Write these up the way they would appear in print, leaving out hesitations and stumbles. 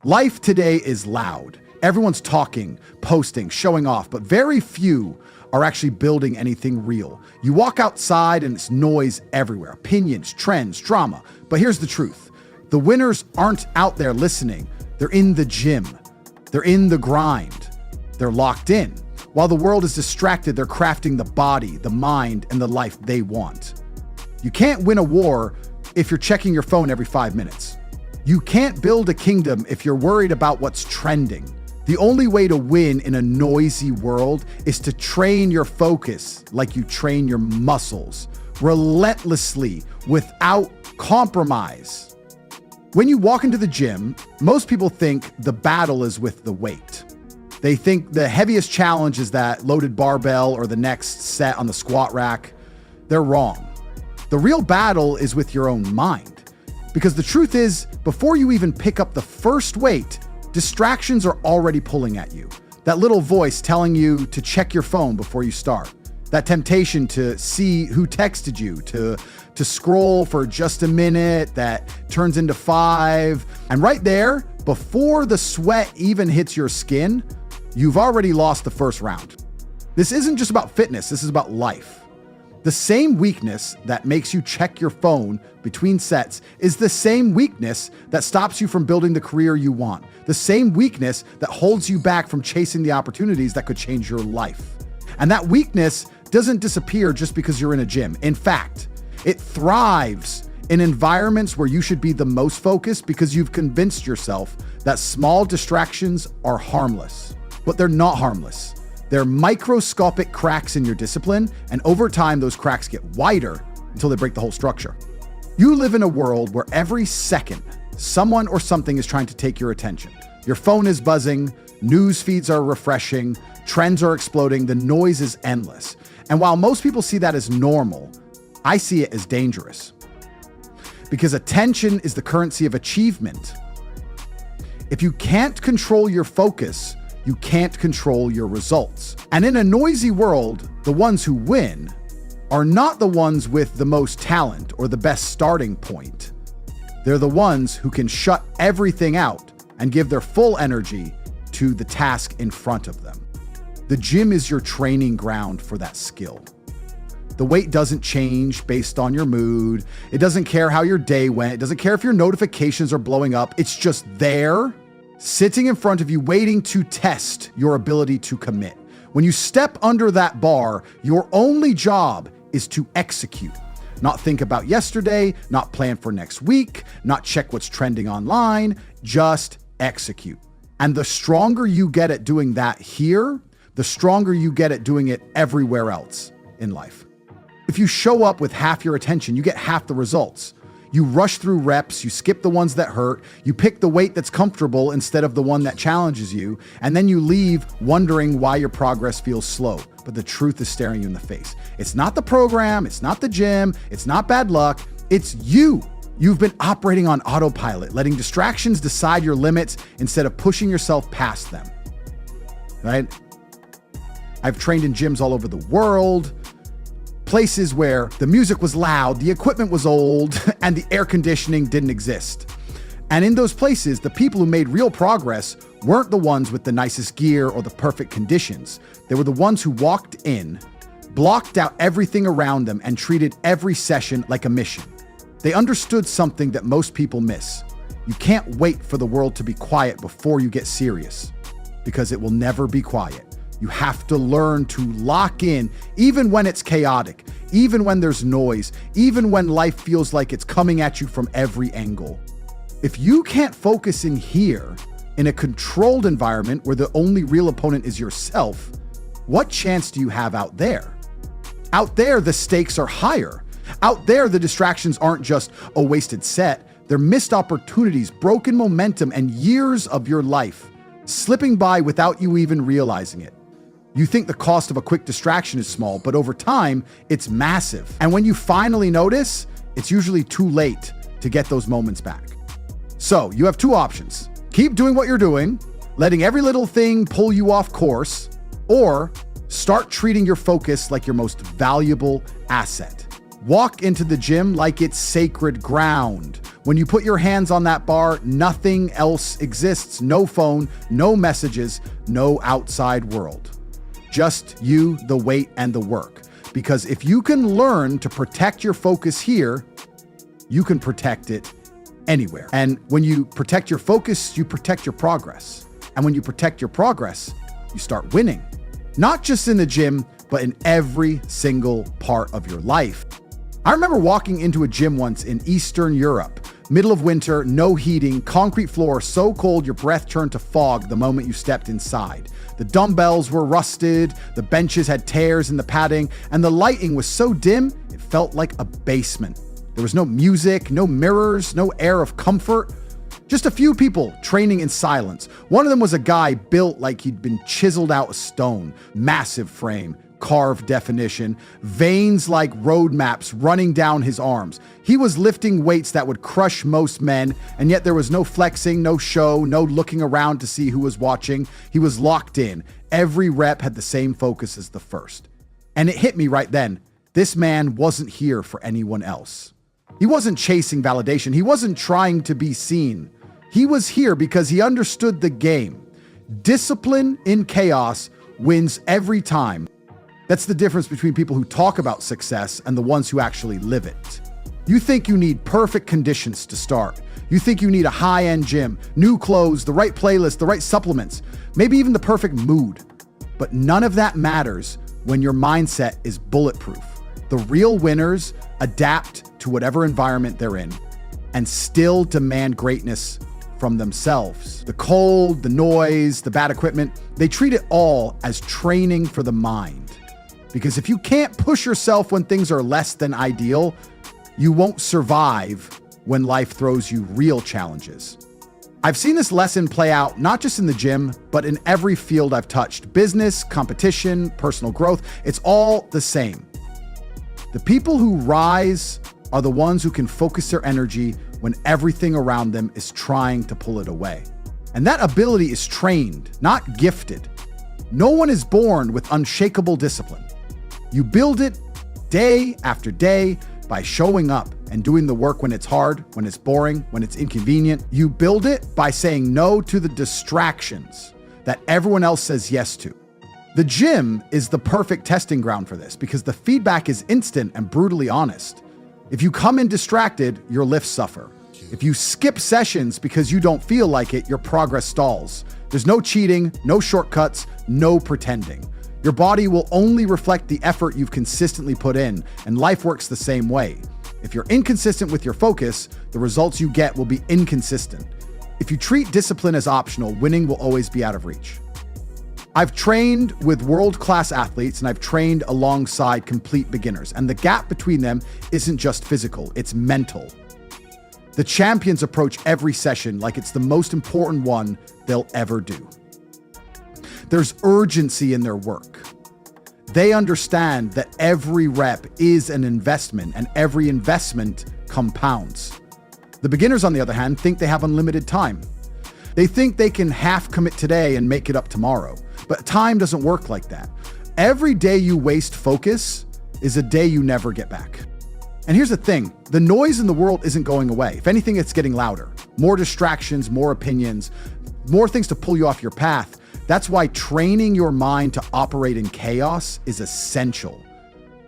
Life today is loud. Everyone's talking, posting, showing off, but very few are actually building anything real. You walk outside and it's noise everywhere, opinions, trends, drama. But here's the truth. The winners aren't out there listening. They're in the gym. They're in the grind. They're locked in. While the world is distracted, they're crafting the body, the mind, and the life they want. You can't win a war if you're checking your phone every 5 minutes. You can't build a kingdom if you're worried about what's trending. The only way to win in a noisy world is to train your focus like you train your muscles, relentlessly, without compromise. When you walk into the gym, most people think the battle is with the weight. They think the heaviest challenge is that loaded barbell or the next set on the squat rack. They're wrong. The real battle is with your own mind. Because the truth is, before you even pick up the first weight, distractions are already pulling at you. That little voice telling you to check your phone before you start. That temptation to see who texted you, to scroll for just a minute that turns into 5. And right there, before the sweat even hits your skin, you've already lost the first round. This isn't just about fitness, this is about life. The same weakness that makes you check your phone between sets is the same weakness that stops you from building the career you want. The same weakness that holds you back from chasing the opportunities that could change your life. And that weakness doesn't disappear just because you're in a gym. In fact, it thrives in environments where you should be the most focused because you've convinced yourself that small distractions are harmless. But they're not harmless. They're microscopic cracks in your discipline, and over time, those cracks get wider until they break the whole structure. You live in a world where every second, someone or something is trying to take your attention. Your phone is buzzing, news feeds are refreshing, trends are exploding, the noise is endless. And while most people see that as normal, I see it as dangerous. Because attention is the currency of achievement. If you can't control your focus, you can't control your results. And in a noisy world, the ones who win are not the ones with the most talent or the best starting point. They're the ones who can shut everything out and give their full energy to the task in front of them. The gym is your training ground for that skill. The weight doesn't change based on your mood. It doesn't care how your day went. It doesn't care if your notifications are blowing up. It's just there, sitting in front of you, waiting to test your ability to commit. When you step under that bar, your only job is to execute. Not think about yesterday, not plan for next week, not check what's trending online, just execute. And the stronger you get at doing that here, the stronger you get at doing it everywhere else in life. If you show up with half your attention, you get half the results. You rush through reps, you skip the ones that hurt, you pick the weight that's comfortable instead of the one that challenges you, and then you leave wondering why your progress feels slow. But the truth is staring you in the face. It's not the program, it's not the gym, it's not bad luck, it's you. You've been operating on autopilot, letting distractions decide your limits instead of pushing yourself past them. Right? I've trained in gyms all over the world, places where the music was loud, the equipment was old, and the air conditioning didn't exist. And in those places, the people who made real progress weren't the ones with the nicest gear or the perfect conditions. They were the ones who walked in, blocked out everything around them, and treated every session like a mission. They understood something that most people miss. You can't wait for the world to be quiet before you get serious, because it will never be quiet. You have to learn to lock in, even when it's chaotic, even when there's noise, even when life feels like it's coming at you from every angle. If you can't focus in here, in a controlled environment where the only real opponent is yourself, what chance do you have out there? Out there, the stakes are higher. Out there, the distractions aren't just a wasted set. They're missed opportunities, broken momentum, and years of your life slipping by without you even realizing it. You think the cost of a quick distraction is small, but over time, it's massive. And when you finally notice, it's usually too late to get those moments back. So you have two options. Keep doing what you're doing, letting every little thing pull you off course, or start treating your focus like your most valuable asset. Walk into the gym like it's sacred ground, When you put your hands on that bar, nothing else exists. No phone, no messages, no outside world. Just you, the weight, and the work. Because if you can learn to protect your focus here, you can protect it anywhere. And when you protect your focus, you protect your progress. And when you protect your progress, you start winning. Not just in the gym, but in every single part of your life. I remember walking into a gym once in Eastern Europe. Middle of winter, no heating, concrete floor so cold your breath turned to fog the moment you stepped inside. The dumbbells were rusted, the benches had tears in the padding, and the lighting was so dim it felt like a basement. There was no music, no mirrors, no air of comfort. Just a few people training in silence. One of them was a guy built like he'd been chiseled out of stone. Massive frame, carved definition, veins like road maps running down his arms. He was lifting weights that would crush most men, and yet there was no flexing, no show, no looking around to see who was watching. He was locked in. Every rep had the same focus as the first. And it hit me right then. This man wasn't here for anyone else. He wasn't chasing validation. He wasn't trying to be seen. He was here because he understood the game. Discipline in chaos wins every time. That's the difference between people who talk about success and the ones who actually live it. You think you need perfect conditions to start. You think you need a high-end gym, new clothes, the right playlist, the right supplements, maybe even the perfect mood. But none of that matters when your mindset is bulletproof. The real winners adapt to whatever environment they're in and still demand greatness from themselves. The cold, the noise, the bad equipment, they treat it all as training for the mind. Because if you can't push yourself when things are less than ideal, you won't survive when life throws you real challenges. I've seen this lesson play out not just in the gym, but in every field I've touched. Business, competition, personal growth, it's all the same. The people who rise are the ones who can focus their energy when everything around them is trying to pull it away. And that ability is trained, not gifted. No one is born with unshakable discipline. You build it day after day by showing up and doing the work when it's hard, when it's boring, when it's inconvenient. You build it by saying no to the distractions that everyone else says yes to. The gym is the perfect testing ground for this because the feedback is instant and brutally honest. If you come in distracted, your lifts suffer. If you skip sessions because you don't feel like it, your progress stalls. There's no cheating, no shortcuts, no pretending. Your body will only reflect the effort you've consistently put in, and life works the same way. If you're inconsistent with your focus, the results you get will be inconsistent. If you treat discipline as optional, winning will always be out of reach. I've trained with world-class athletes and I've trained alongside complete beginners, and the gap between them isn't just physical, it's mental. The champions approach every session like it's the most important one they'll ever do. There's urgency in their work. They understand that every rep is an investment and every investment compounds. The beginners, on the other hand, think they have unlimited time. They think they can half commit today and make it up tomorrow. But time doesn't work like that. Every day you waste focus is a day you never get back. And here's the thing, the noise in the world isn't going away. If anything, it's getting louder. More distractions, more opinions, more things to pull you off your path. That's why training your mind to operate in chaos is essential.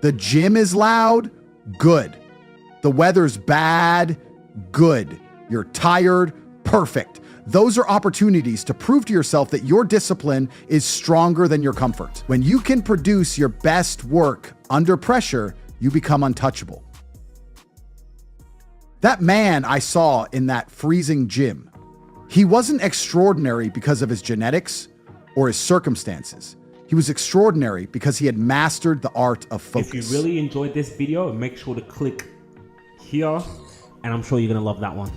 The gym is loud, good. The weather's bad, good. You're tired, perfect. Those are opportunities to prove to yourself that your discipline is stronger than your comfort. When you can produce your best work under pressure, you become untouchable. That man I saw in that freezing gym, he wasn't extraordinary because of his genetics or his circumstances. He was extraordinary because he had mastered the art of focus. If you really enjoyed this video, make sure to click here, and I'm sure you're gonna love that one.